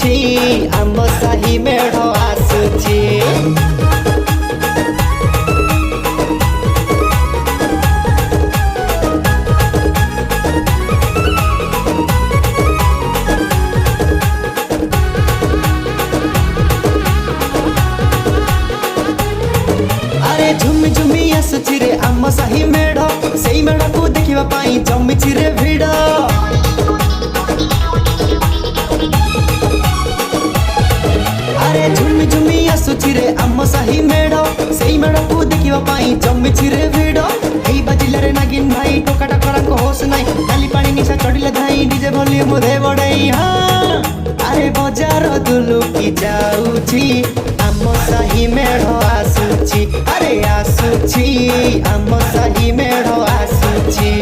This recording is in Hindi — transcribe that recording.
आसुची आम साही मेढ़ आसुची। अरे झुमी झुमी आसुची रे आम साही मेढ़ से मेढ़ को देखिबा पाई जमिछि रे भिड़। अरे झुमी झुमी आसुची रे आम साही मेढ़ से मेढ़ को देखिबा पाई जमिछि रे भिड़। एई बाजिले रे नागिन भाई टोका टकरा को होश नाई खाली पानी निशा चढ़िले धाई डीजे वॉल्यूम दे बड़ई। हाँ अरे बजार दुलुकी जाउची आम साही मेढ़ आसुची। अरे आसुची आम साही मेढ़ आसुची।